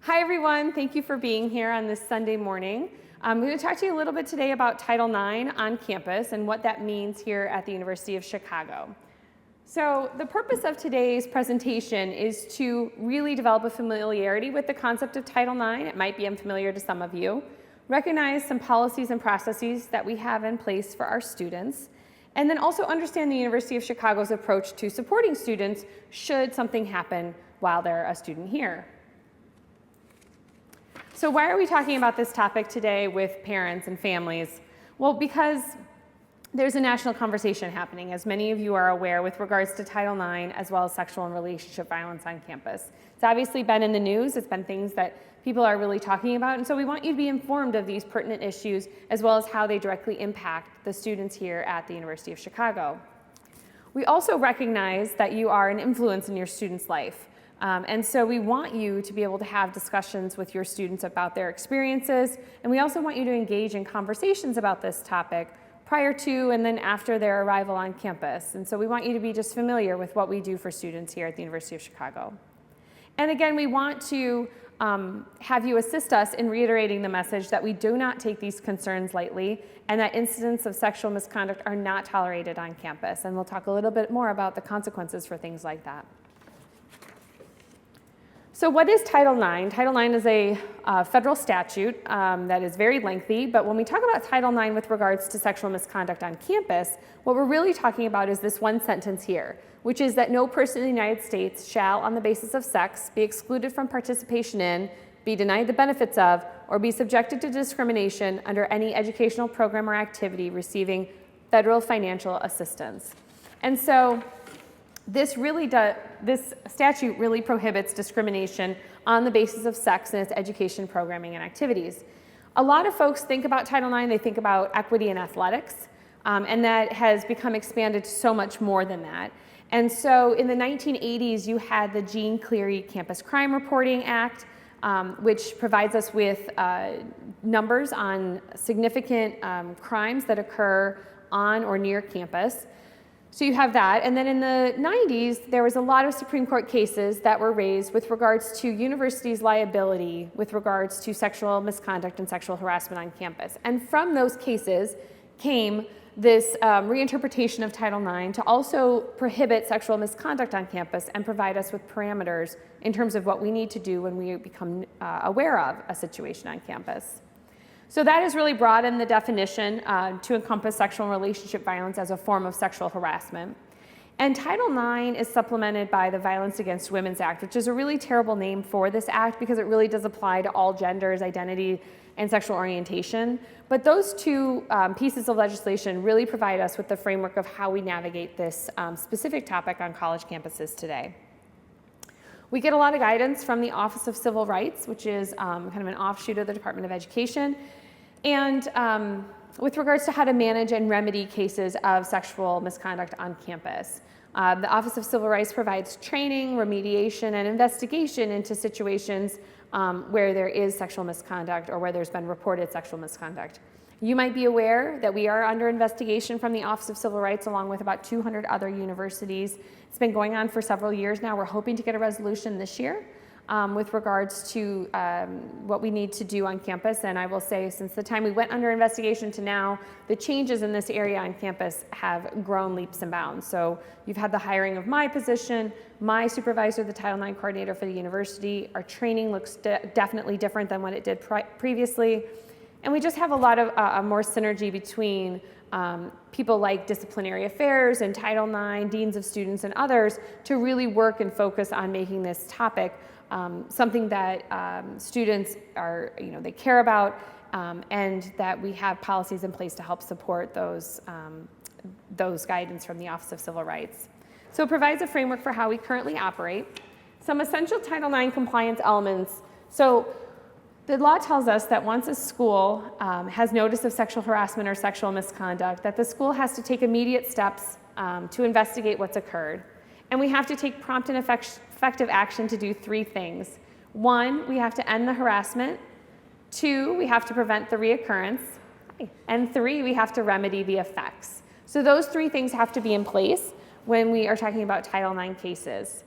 Hi everyone, thank you for being here on this Sunday morning. I'm going to talk to you a little bit today about Title IX on campus and what that means here at the University of Chicago. So the purpose of today's presentation is to really develop a familiarity with the concept of Title IX. It might be unfamiliar to some of you. Recognize some policies and processes that we have in place for our students, and then also understand the University of Chicago's approach to supporting students should something happen while they're a student here. So why are we talking about this topic today with parents and families? Well, because there's a national conversation happening, as many of you are aware, with regards to Title IX as well as sexual and relationship violence on campus. It's obviously been in the news. It's been things that people are really talking about, and so we want you to be informed of these pertinent issues as well as how they directly impact the students here at the University of Chicago. We also recognize that you are an influence in your student's life. And so we want you to be able to have discussions with your students about their experiences, and we also want you to engage in conversations about this topic prior to and then after their arrival on campus. And so we want you to be just familiar with what we do for students here at the University of Chicago. And again, we want to have you assist us in reiterating the message that we do not take these concerns lightly and that incidents of sexual misconduct are not tolerated on campus. And we'll talk a little bit more about the consequences for things like that. So what is Title IX? Title IX is a federal statute that is very lengthy, but when we talk about Title IX with regards to sexual misconduct on campus, what we're really talking about is this one sentence here, which is that no person in the United States shall, on the basis of sex, be excluded from participation in, be denied the benefits of, or be subjected to discrimination under any educational program or activity receiving federal financial assistance. And so this statute really prohibits discrimination on the basis of sex in its education programming and activities. A lot of folks think about Title IX, they think about equity in athletics, and that has become expanded to so much more than that. And so in the 1980s, you had the Jean Cleary Campus Crime Reporting Act, which provides us with numbers on significant crimes that occur on or near campus. So you have that, and then in the 90s, there was a lot of Supreme Court cases that were raised with regards to universities' liability with regards to sexual misconduct and sexual harassment on campus. And from those cases came this reinterpretation of Title IX to also prohibit sexual misconduct on campus and provide us with parameters in terms of what we need to do when we become aware of a situation on campus. So that has really broadened the definition to encompass sexual and relationship violence as a form of sexual harassment. And Title IX is supplemented by the Violence Against Women's Act, which is a really terrible name for this act because it really does apply to all genders, identity, and sexual orientation. But those two pieces of legislation really provide us with the framework of how we navigate this specific topic on college campuses today. We get a lot of guidance from the Office of Civil Rights, which is kind of an offshoot of the Department of Education, and with regards to how to manage and remedy cases of sexual misconduct on campus. The Office of Civil Rights provides training, remediation, and investigation into situations where there is sexual misconduct or where there's been reported sexual misconduct. You might be aware that we are under investigation from the Office of Civil Rights along with about 200 other universities. It's been going on for several years now. We're hoping to get a resolution this year with regards to what we need to do on campus. And I will say, since the time we went under investigation to now, the changes in this area on campus have grown leaps and bounds. So you've had the hiring of my position, my supervisor, the Title IX coordinator for the university. Our training looks definitely different than what it did previously. And we just have a lot of more synergy between people like disciplinary affairs and Title IX, deans of students, and others to really work and focus on making this topic something that students are, they care about, and that we have policies in place to help support those guidance from the Office of Civil Rights. So it provides a framework for how we currently operate. Some essential Title IX compliance elements. So the law tells us that once a school has notice of sexual harassment or sexual misconduct, that the school has to take immediate steps to investigate what's occurred. And we have to take prompt and effective action to do three things. One, we have to end the harassment. Two, we have to prevent the reoccurrence. And three, we have to remedy the effects. So those three things have to be in place when we are talking about Title IX cases.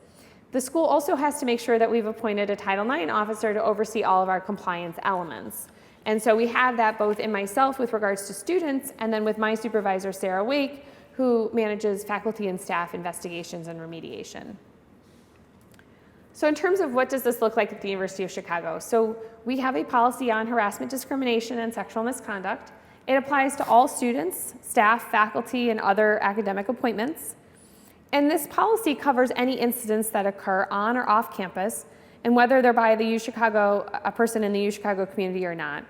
The school also has to make sure that we've appointed a Title IX officer to oversee all of our compliance elements. And so we have that both in myself with regards to students, and then with my supervisor, Sarah Wake, who manages faculty and staff investigations and remediation. So in terms of what does this look like at the University of Chicago? So we have a policy on harassment, discrimination, and sexual misconduct. It applies to all students, staff, faculty, and other academic appointments. And this policy covers any incidents that occur on or off campus, and whether they're by the UChicago, a person in the UChicago community or not.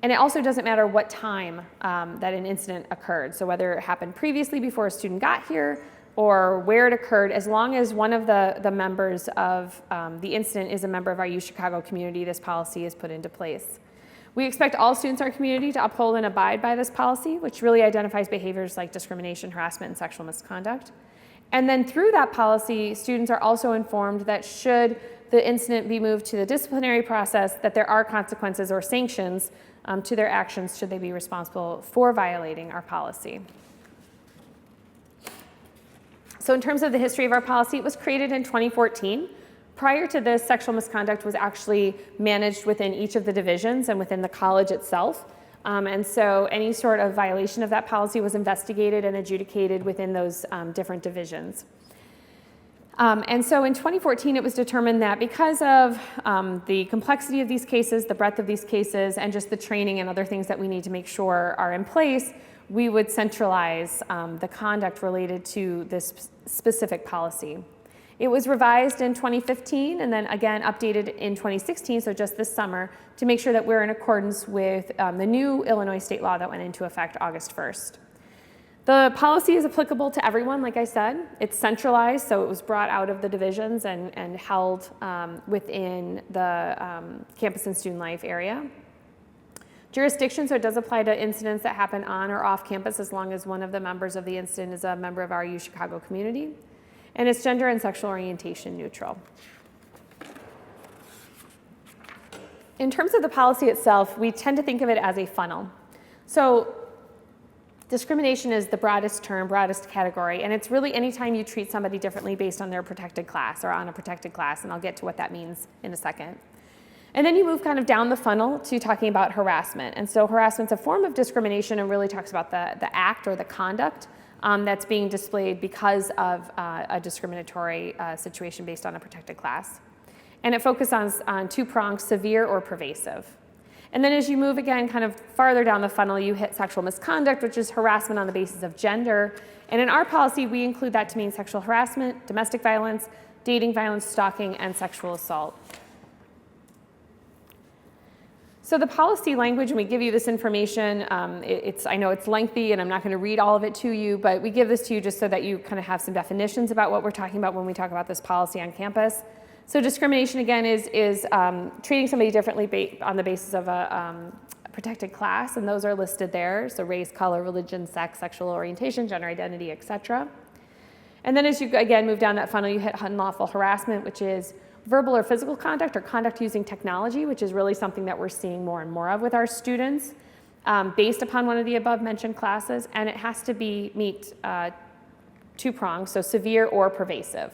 And it also doesn't matter what time that an incident occurred. So whether it happened previously before a student got here, or where it occurred, as long as one of the members of the incident is a member of our UChicago community, this policy is put into place. We expect all students in our community to uphold and abide by this policy, which really identifies behaviors like discrimination, harassment, and sexual misconduct. And then through that policy, students are also informed that should the incident be moved to the disciplinary process, that there are consequences or sanctions to their actions should they be responsible for violating our policy. So in terms of the history of our policy, it was created in 2014. Prior to this, sexual misconduct was actually managed within each of the divisions and within the college itself. And so any sort of violation of that policy was investigated and adjudicated within those different divisions. And so in 2014, it was determined that because of the complexity of these cases, the breadth of these cases, and just the training and other things that we need to make sure are in place, we would centralize the conduct related to this specific policy. It was revised in 2015 and then again updated in 2016, so just this summer, to make sure that we're in accordance with the new Illinois state law that went into effect August 1st. The policy is applicable to everyone, like I said. It's centralized, so it was brought out of the divisions and held within the campus and student life area. Jurisdiction, so it does apply to incidents that happen on or off campus as long as one of the members of the incident is a member of our UChicago community. And it's gender and sexual orientation neutral. In terms of the policy itself, we tend to think of it as a funnel. So discrimination is the broadest term, broadest category, and it's really anytime you treat somebody differently based on their protected class or on a protected class, and I'll get to what that means in a second. And then you move kind of down the funnel to talking about harassment. And so harassment's a form of discrimination and really talks about the act or the conduct that's being displayed because of a discriminatory situation based on a protected class. And it focuses on two prongs, severe or pervasive. And then as you move again kind of farther down the funnel, you hit sexual misconduct, which is harassment on the basis of gender. And in our policy, we include that to mean sexual harassment, domestic violence, dating violence, stalking, and sexual assault. So the policy language, and we give you this information, I know it's lengthy and I'm not going to read all of it to you, but we give this to you just so that you kind of have some definitions about what we're talking about when we talk about this policy on campus. So discrimination, again, is treating somebody differently on the basis of a protected class, and those are listed there. So race, color, religion, sex, sexual orientation, gender identity, etc. And then as you, again, move down that funnel, you hit unlawful harassment, which is verbal or physical conduct or conduct using technology, which is really something that we're seeing more and more of with our students based upon one of the above mentioned classes, and it has to meet two prongs, so severe or pervasive.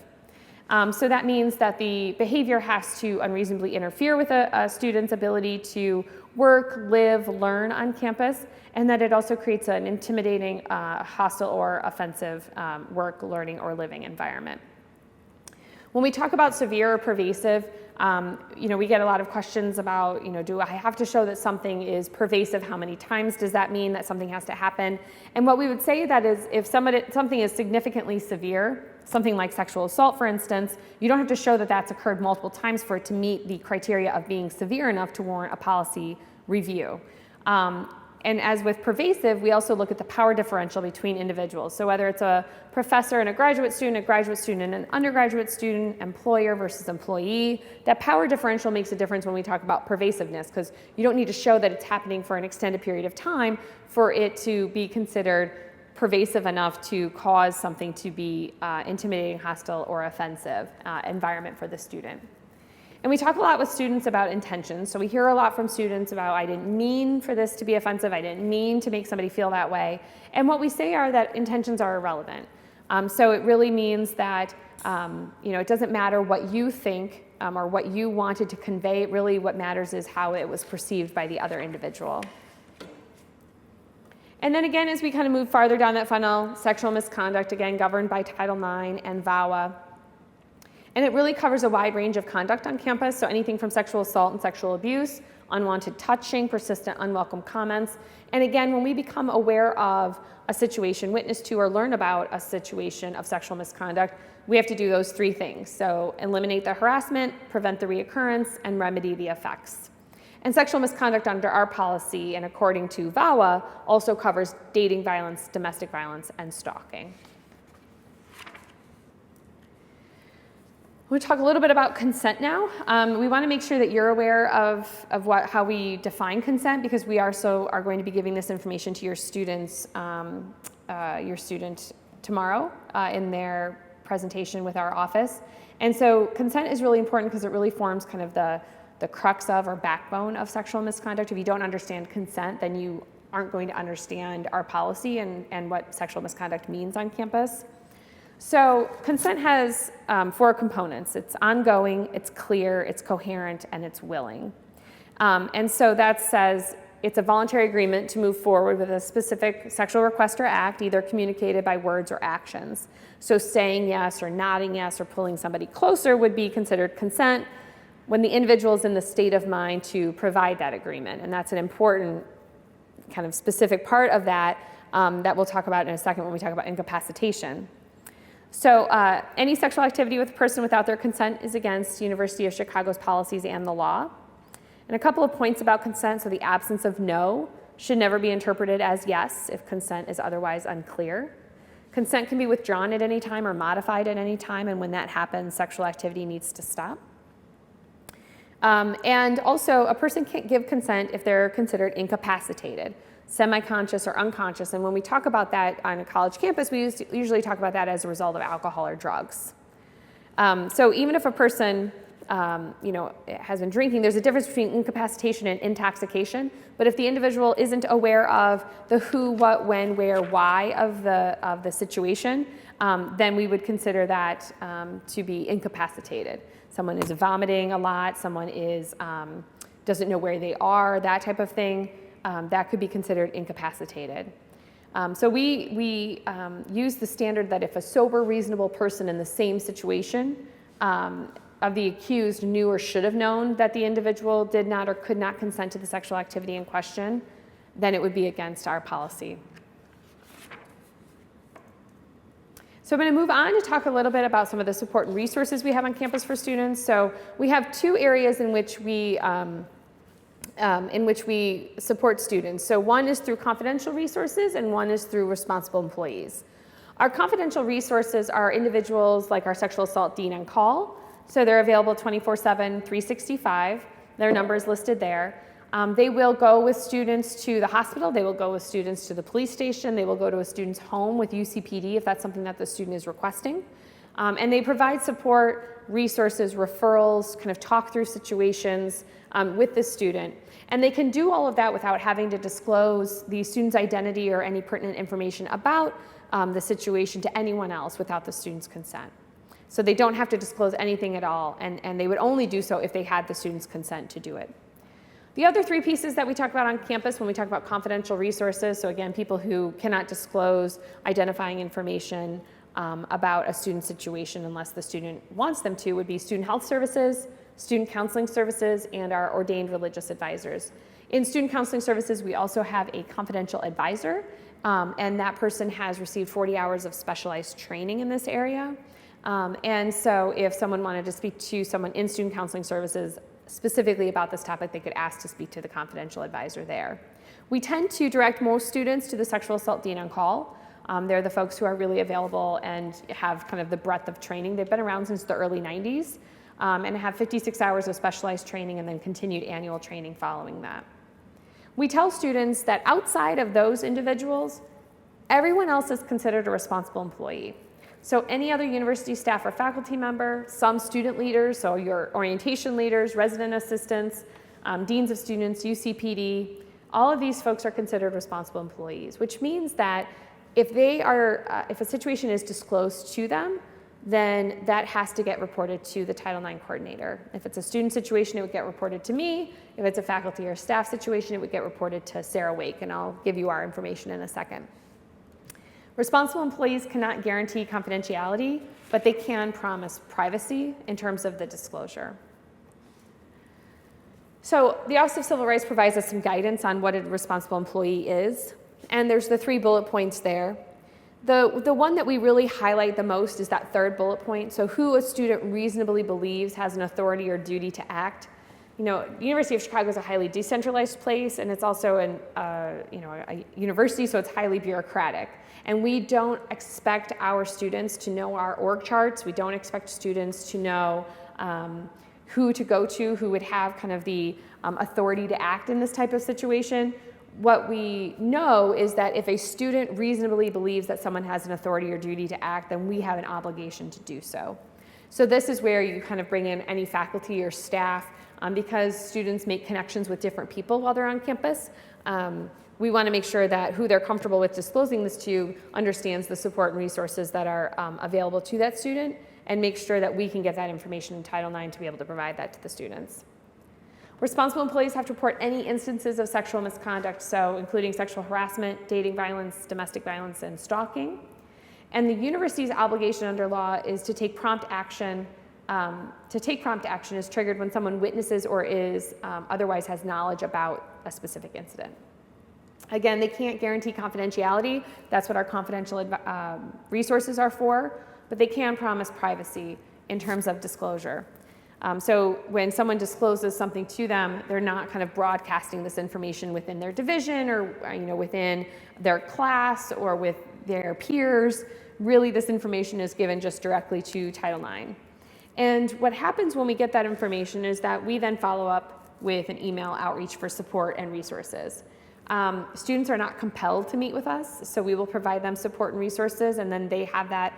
So that means that the behavior has to unreasonably interfere with a student's ability to work, live, learn on campus, and that it also creates an intimidating, hostile, or offensive work, learning, or living environment. When we talk about severe or pervasive, we get a lot of questions about, do I have to show that something is pervasive? How many times does that mean that something has to happen? And what we would say that is if something is significantly severe, something like sexual assault, for instance, you don't have to show that that's occurred multiple times for it to meet the criteria of being severe enough to warrant a policy review. And as with pervasive, we also look at the power differential between individuals. So whether it's a professor and a graduate student and an undergraduate student, employer versus employee, that power differential makes a difference when we talk about pervasiveness, because you don't need to show that it's happening for an extended period of time for it to be considered pervasive enough to cause something to be intimidating, hostile, or offensive environment for the student. And we talk a lot with students about intentions. So we hear a lot from students about, I didn't mean for this to be offensive. I didn't mean to make somebody feel that way. And what we say are that intentions are irrelevant. So it really means that It doesn't matter what you think or what you wanted to convey. Really what matters is how it was perceived by the other individual. And then again, as we kind of move farther down that funnel, sexual misconduct, again, governed by Title IX and VAWA. And it really covers a wide range of conduct on campus, so anything from sexual assault and sexual abuse, unwanted touching, persistent unwelcome comments. And again, when we become aware of a situation, witness to or learn about a situation of sexual misconduct, we have to do those three things. So eliminate the harassment, prevent the reoccurrence, and remedy the effects. And sexual misconduct under our policy and according to VAWA also covers dating violence, domestic violence, and stalking. We'll talk a little bit about consent now. We want to make sure that you're aware of how we define consent, because we are going to be giving this information to your students, your student tomorrow in their presentation with our office. And so consent is really important because it really forms kind of the crux of or backbone of sexual misconduct. If you don't understand consent, then you aren't going to understand our policy and what sexual misconduct means on campus. So consent has 4 components. It's ongoing, it's clear, it's coherent, and it's willing. And so that says it's a voluntary agreement to move forward with a specific sexual request or act, either communicated by words or actions. So saying yes or nodding yes or pulling somebody closer would be considered consent when the individual is in the state of mind to provide that agreement. And that's an important kind of specific part of that that we'll talk about in a second when we talk about incapacitation. So any sexual activity with a person without their consent is against University of Chicago's policies and the law. And a couple of points about consent. So the absence of no should never be interpreted as yes if consent is otherwise unclear. Consent can be withdrawn at any time or modified at any time, and when that happens, sexual activity needs to stop. And also, a person can't give consent if they're considered incapacitated, semi-conscious or unconscious. And when we talk about that on a college campus, we usually talk about that as a result of alcohol or drugs. So even if a person has been drinking, there's a difference between incapacitation and intoxication. But if the individual isn't aware of the who, what, when, where, why of the situation, then we would consider that to be incapacitated. Someone is vomiting a lot, someone doesn't know where they are, that type of thing, that could be considered incapacitated. So we use the standard that if a sober, reasonable person in the same situation of the accused knew or should have known that the individual did not or could not consent to the sexual activity in question, then it would be against our policy. So I'm going to move on to talk a little bit about some of the support and resources we have on campus for students. So we have 2 areas in which we support students. So one is through confidential resources and one is through responsible employees. Our confidential resources are individuals like our sexual assault dean on call. So they're available 24/7, 365. Their number is listed there. They will go with students to the hospital. They will go with students to the police station. They will go to a student's home with UCPD if that's something that the student is requesting. And they provide support, resources, referrals, kind of talk through situations with the student. And they can do all of that without having to disclose the student's identity or any pertinent information about the situation to anyone else without the student's consent. So they don't have to disclose anything at all, and they would only do so if they had the student's consent to do it. The other 3 pieces that we talk about on campus when we talk about confidential resources, so again, people who cannot disclose identifying information about a student situation unless the student wants them to, would be student health services, student counseling services, and our ordained religious advisors. In student counseling services, we also have a confidential advisor, and that person has received 40 hours of specialized training in this area. And so if someone wanted to speak to someone in student counseling services specifically about this topic, they could ask to speak to the confidential advisor there. We tend to direct most students to the sexual assault dean on call. They're the folks who are really available and have kind of the breadth of training. They've been around since the early 90s and have 56 hours of specialized training and then continued annual training following that. We tell students that outside of those individuals, everyone else is considered a responsible employee. So any other university staff or faculty member, some student leaders, so your orientation leaders, resident assistants, deans of students, UCPD, all of these folks are considered responsible employees, which means that if a situation is disclosed to them, then that has to get reported to the Title IX coordinator. If it's a student situation, it would get reported to me. If it's a faculty or staff situation, it would get reported to Sarah Wake, and I'll give you our information in a second. Responsible employees cannot guarantee confidentiality, but they can promise privacy in terms of the disclosure. So the Office of Civil Rights provides us some guidance on what a responsible employee is, and there's the 3 bullet points there. The one that we really highlight the most is that 3rd bullet point, so who a student reasonably believes has an authority or duty to act. You know, the University of Chicago is a highly decentralized place, and it's also a university, so it's highly bureaucratic. And we don't expect our students to know our org charts. We don't expect students to know who to go to, who would have kind of the authority to act in this type of situation. What we know is that if a student reasonably believes that someone has an authority or duty to act, then we have an obligation to do so. So this is where you kind of bring in any faculty or staff because students make connections with different people while they're on campus. We want to make sure that who they're comfortable with disclosing this to understands the support and resources that are available to that student, and make sure that we can get that information in Title IX to be able to provide that to the students. Responsible employees have to report any instances of sexual misconduct, so including sexual harassment, dating violence, domestic violence, and stalking. And the university's obligation under law is to take prompt action. Is triggered when someone witnesses or is otherwise has knowledge about a specific incident. Again, they can't guarantee confidentiality. That's what our confidential resources are for, but they can promise privacy in terms of disclosure. So when someone discloses something to them, they're not kind of broadcasting this information within their division or within their class or with their peers. Really, this information is given just directly to Title IX. And what happens when we get that information is that we then follow up with an email outreach for support and resources. Students are not compelled to meet with us, so we will provide them support and resources, and then they have that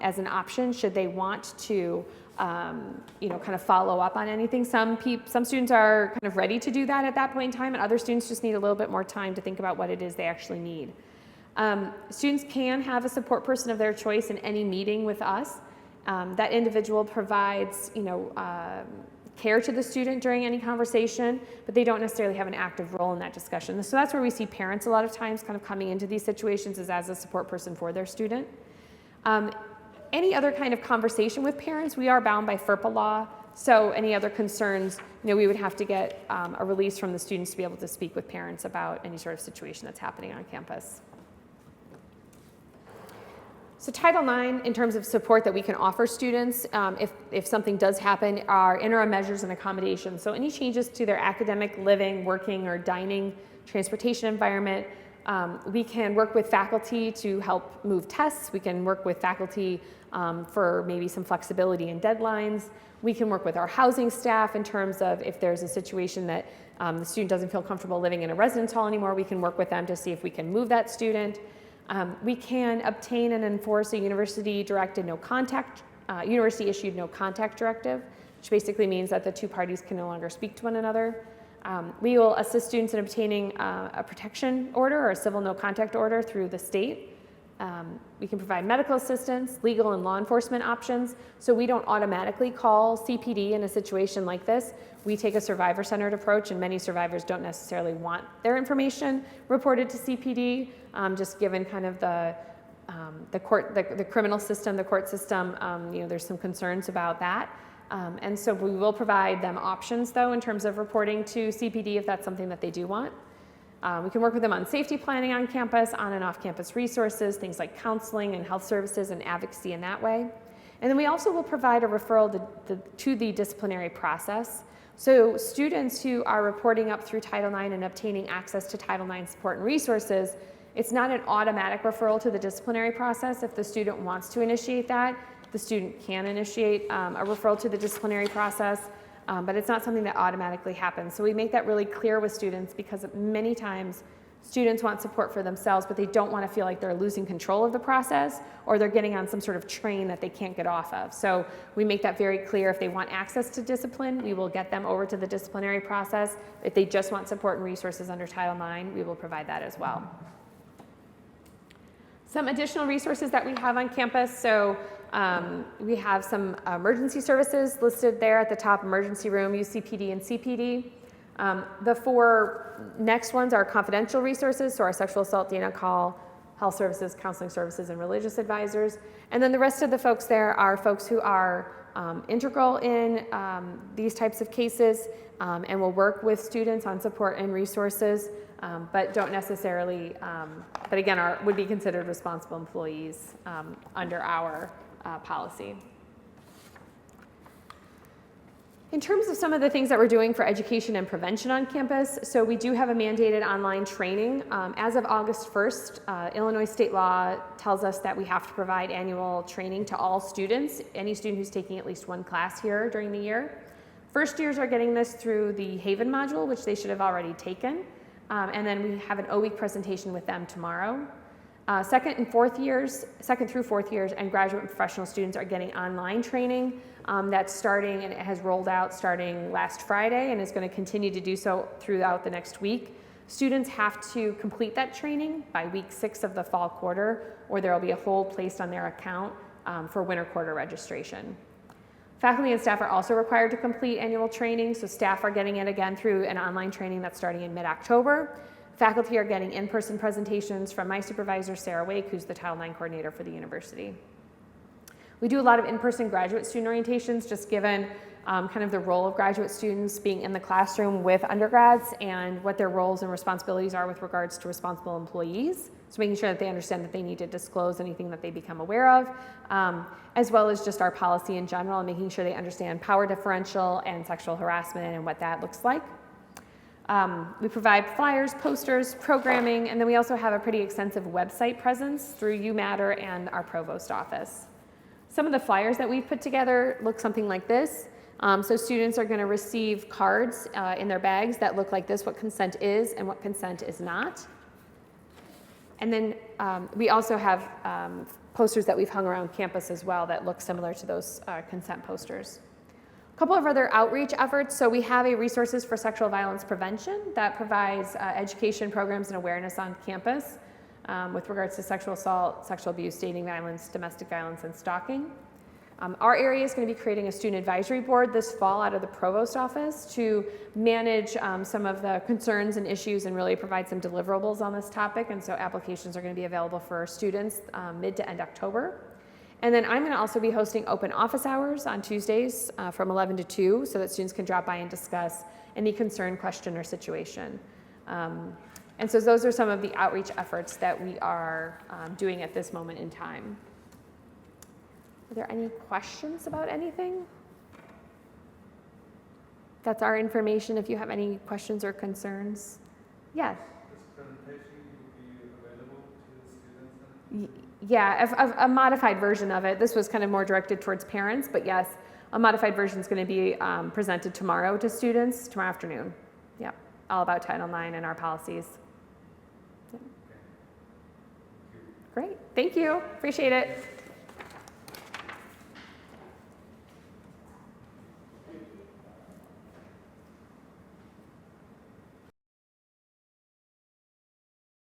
as an option should they want to kind of follow up on anything. Some students are kind of ready to do that at that point in time, and other students just need a little bit more time to think about what it is they actually need. Students can have a support person of their choice in any meeting with us. That individual provides, care to the student during any conversation, but they don't necessarily have an active role in that discussion. So that's where we see parents a lot of times kind of coming into these situations is as a support person for their student. Any other kind of conversation with parents, we are bound by FERPA law, so any other concerns, we would have to get a release from the students to be able to speak with parents about any sort of situation that's happening on campus. So Title IX, in terms of support that we can offer students, if something does happen, are interim measures and accommodations. So any changes to their academic, living, working, or dining, transportation environment. We can work with faculty to help move tests. We can work with faculty for maybe some flexibility in deadlines. We can work with our housing staff in terms of if there's a situation that the student doesn't feel comfortable living in a residence hall anymore, we can work with them to see if we can move that student. We can obtain and enforce a university-issued no contact directive, which basically means that the two parties can no longer speak to one another. We will assist students in obtaining a protection order or a civil no contact order through the state. We can provide medical assistance, legal and law enforcement options, so we don't automatically call CPD in a situation like this. We take a survivor-centered approach, and many survivors don't necessarily want their information reported to CPD, just given kind of the criminal system, the court system, there's some concerns about that. And so we will provide them options, though, in terms of reporting to CPD if that's something that they do want. We can work with them on safety planning on campus, on and off campus resources, things like counseling and health services and advocacy in that way. And then we also will provide a referral to the disciplinary process. So students who are reporting up through Title IX and obtaining access to Title IX support and resources, it's not an automatic referral to the disciplinary process. If the student wants to initiate that, the student can initiate a referral to the disciplinary process, but it's not something that automatically happens. So we make that really clear with students because many times students want support for themselves, but they don't want to feel like they're losing control of the process or they're getting on some sort of train that they can't get off of. So we make that very clear. If they want access to discipline, we will get them over to the disciplinary process. If they just want support and resources under Title IX, we will provide that as well. Some additional resources that we have on campus. So we have some emergency services listed there at the top: emergency room, UCPD, and CPD. The 4 next ones are confidential resources, so our sexual assault data call, health services, counseling services, and religious advisors. And then the rest of the folks there are folks who are integral in these types of cases and will work with students on support and resources, but don't necessarily, but again, would be considered responsible employees under our policy. In terms of some of the things that we're doing for education and prevention on campus, so we do have a mandated online training. As of August 1st, Illinois state law tells us that we have to provide annual training to all students, any student who's taking at least 1 class here during the year. First years are getting this through the Haven module, which they should have already taken. And then we have an O-week presentation with them tomorrow. Second through 4th years and graduate and professional students are getting online training. That's starting, and it has rolled out starting last Friday and is going to continue to do so throughout the next week. Students have to complete that training by week 6 of the fall quarter, or there will be a hold placed on their account for winter quarter registration. Faculty and staff are also required to complete annual training, so staff are getting it again through an online training that's starting in mid-October. Faculty are getting in-person presentations from my supervisor, Sarah Wake, who's the Title IX coordinator for the university. We do a lot of in-person graduate student orientations, just given kind of the role of graduate students being in the classroom with undergrads and what their roles and responsibilities are with regards to responsible employees. So making sure that they understand that they need to disclose anything that they become aware of, as well as just our policy in general, and making sure they understand power differential and sexual harassment and what that looks like. We provide flyers, posters, programming, and then we also have a pretty extensive website presence through UMatter and our provost office. Some of the flyers that we've put together look something like this. So students are going to receive cards in their bags that look like this: what consent is and what consent is not. And then we also have posters that we've hung around campus as well that look similar to those consent posters. A couple of other outreach efforts. So we have a resources for sexual violence prevention that provides education programs and awareness on campus with regards to sexual assault, sexual abuse, dating violence, domestic violence, and stalking. Our area is going to be creating a student advisory board this fall out of the provost office to manage some of the concerns and issues and really provide some deliverables on this topic. And so applications are going to be available for students mid to end October. And then I'm going to also be hosting open office hours on Tuesdays from 11 to 2 so that students can drop by and discuss any concern, question, or situation. And so those are some of the outreach efforts that we are doing at this moment in time. Are there any questions about anything? That's our information if you have any questions or concerns. Yes? This presentation will be available to the students? Yeah, a modified version of it. This was kind of more directed towards parents, but yes, a modified version is going to be presented tomorrow to students, tomorrow afternoon. Yep, all about Title IX and our policies. Yep. Okay. Great, thank you, appreciate it.